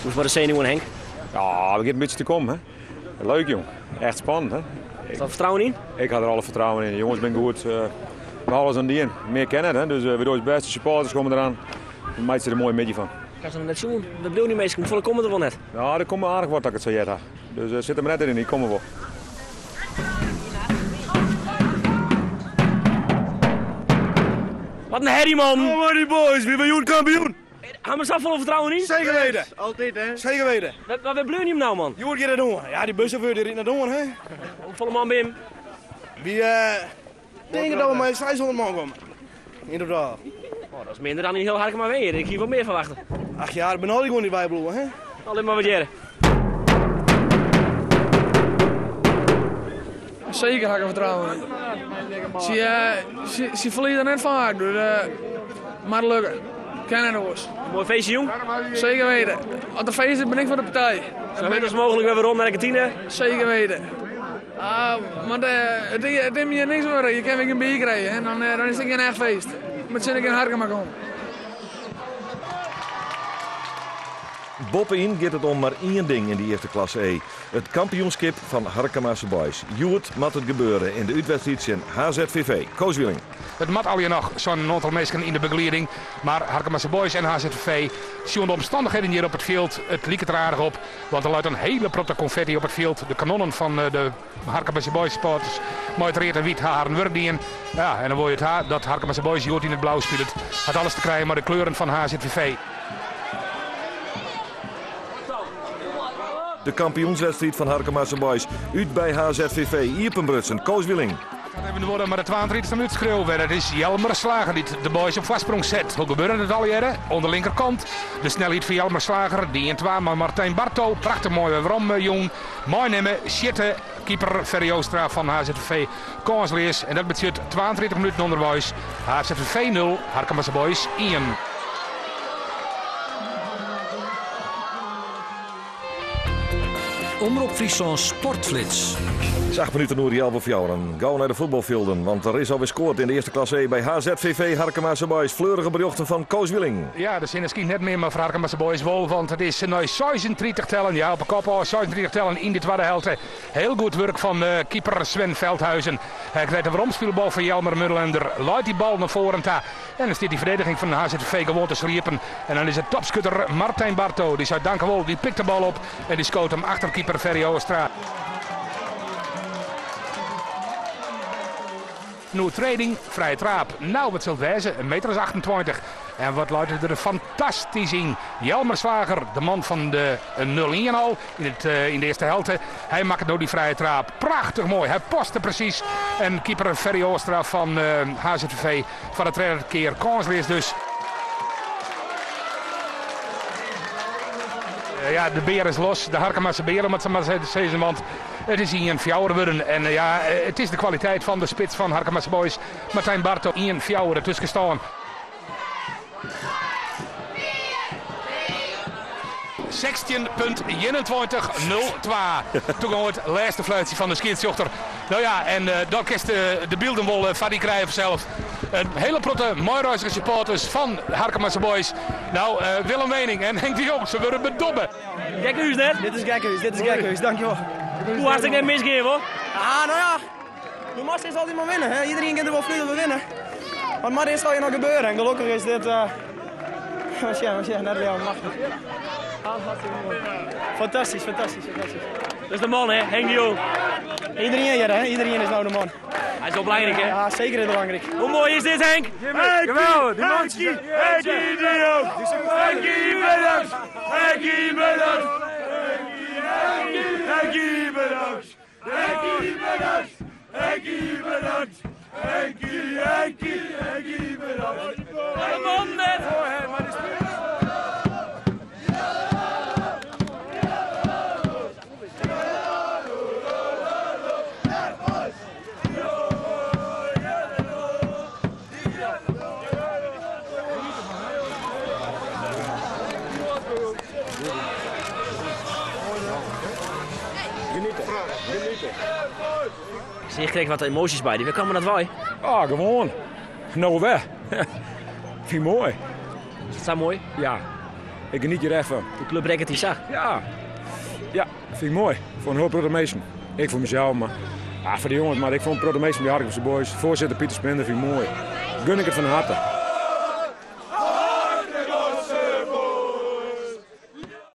Hoe is maar de zenuwen, Henk? Ja, we gaan een beetje te komen. Hè. Leuk, jong. Echt spannend. Hè. Is dat vertrouwen in? Ik had er alle vertrouwen in. De jongens zijn goed. We alles aan die in. Meer kennen, hè. Dus we doen het beste. Supporters komen eraan. Dan maakt ze er een mooi midje van. Ik had het net zien. Dat bedoel niet meestal. Hoeveel komen er wel net? Ja, dat komt me aardig wat dat ik het zo jet heb. Dus zit er maar net in. Die komen wel. Wat een herrie, man! Oh, maar die boys, weer miljoen kampioen! Gaan we zelf vol vertrouwen in? Zeker weten! Altijd, hè? Zeker weten! Wat bleu je hem nou, man? Je wordt hier naar doen. Ja, die buschauffeur die rijdt naar doen, hè? Hoeveel man ben je hem? Wie denken dat we met 600 man komen. Inderdaad. Oh, dat is minder dan in heel hard maar weer. Ik hier wat meer verwachten. Ach ja, ik ben al gewoon niet bijbloeien, hè? Alleen maar wat jaren. Zeker heb ik er vertrouwen in. Ze verliezen net vaak, dus maar lukken. Ken het ons. Mooi feestje, jong. Zeker weten. Als er feest is, ben ik van de partij. Zo min als mogelijk weer rond naar de kantine. Zeker weten. Maar het is hier niks meer. Je kan weer een bier krijgen en dan is het geen echt feest. Met zin ik in Harkema komen. Boppin gaat het om maar één ding in de eerste klasse E. Het kampioenschap van Harkema's Boys. Joert moet het gebeuren in de uitwedstrijd in HZVV. Koos Willing. Het mat al je nog zo'n aantal mensen in de begeleiding. Maar Harkema's Boys en HZVV zien de omstandigheden hier op het veld. Het liep er aardig op. Want er luidt een hele protte confetti op het veld. De kanonnen van de Harkema's Boys supporters. Mooi reed en wit haren wordien. Ja, en dan wil je het dat Harkema's Boys Joert in het blauw speelt. Had alles te krijgen maar de kleuren van HZVV. De kampioenswedstrijd van Harkema's Boys. Uit bij HZVV. Iepenbrutsen. Koos Willing. Dat hebben we worden maar de 32e minuut schreeuwen. Het is Jelmer Slager die de boys op vastsprong zet. Hoe gebeurde het al jaren? Onder de linkerkant. De snelheid van Jelmer Slager. Die in 2 maar Martijn Barto. Prachtig mooi waarom jong. Mooi nemen. Schitte. Keeper Ferry Oostra van HZVV. Kansleers. En dat betekent 32 minuten onderwijs. HZVV 0. Harkema's Boys 1. Omroep Friesland Sportflits. 8 minuten door die 11 jaren. Gauw naar de voetbalvelden, want er is alweer scoord in de eerste klasse E bij HZVV Harkema's Boys. Fleurige berichten van Koos Willing. Ja, de zin is net meer maar voor Harkema's Boys wel, want het is nu 36 tellen. Ja, op een kop 36 tellen in de tweede helft. Heel goed werk van keeper Sven Veldhuizen. Hij krijgt een veromspelbal van Jelmer Mullender. Luidt die bal naar voren en dan staat die verdediging van de HZVV gewoon te sliepen. En dan is het topschutter Martijn Barto. Die zou danken wel, die pikt de bal op en die schoot hem achter keeper Ferry Oostra. Nu trading, vrije traap. Nou, wat zult wijzen, 1,28 meter. En wat luidt er fantastisch in. Jelmer Slager, de man van de 0-1 al in de eerste helft. Hij maakt nou die vrije traap. Prachtig mooi, hij postte precies. En keeper Ferry Oostra van HZVV van de tweede keer kanslees dus. Ja, de beer is los. De Harkema's beer, om het maar te zeggen. Want het is hier een fjouwer. En ja, het is de kwaliteit van de spits van Harkema's Boys. Martijn Barto in een fjouwer ertussen staan. 16.21.02. Toen kwam het laatste fluitje van de scheidsrechter. Nou ja, en dan kist de beelden wel van die krijgen zelf. Een hele protte, mooi reizige supporters van Harkema's Boys. Nou, Willem Wening en Henk de Jong, ze worden bedobben. Gekhuis net? Dit is gekhuis, dankjewel. Hoe hartstikke net misgeven, hoor? Ah, nou ja. Normaal is altijd maar winnen, hè. Iedereen kan er wel vliegen voor winnen. Maar dit zal je nog gebeuren en gelukkig is dit... Wat zeg, net weer machtig. Fantastisch. Dat is de man, hè? Henk de Jong. Iedereen hier, hè? Iedereen is nou de man. Hij is wel belangrijk, hè? Ja, zeker heel belangrijk. Hoe mooi is dit, Henk? Geweldig, die man. Henkie de Jong. Henkie bedankt. Henkie bedankt. Henkie bedankt. Henkie bedankt. Henkie bedankt. Henkie bedankt. De man net! Zie, je kreeg wat emoties bij die. Waar kwam dat wij? Ah, gewoon. Nou weg. Vind je mooi. Is dat zo mooi? Ja. Ik geniet hier even. De club rekt het die zag. Ja, vind ik mooi. Voor een hoop protagonisten. Ik voor mezelf, maar voor de jongens. Maar ik vond protagonisten bij Harkemasse Boys. Voorzitter Pieter Spender vind ik mooi. Gun ik het van harte.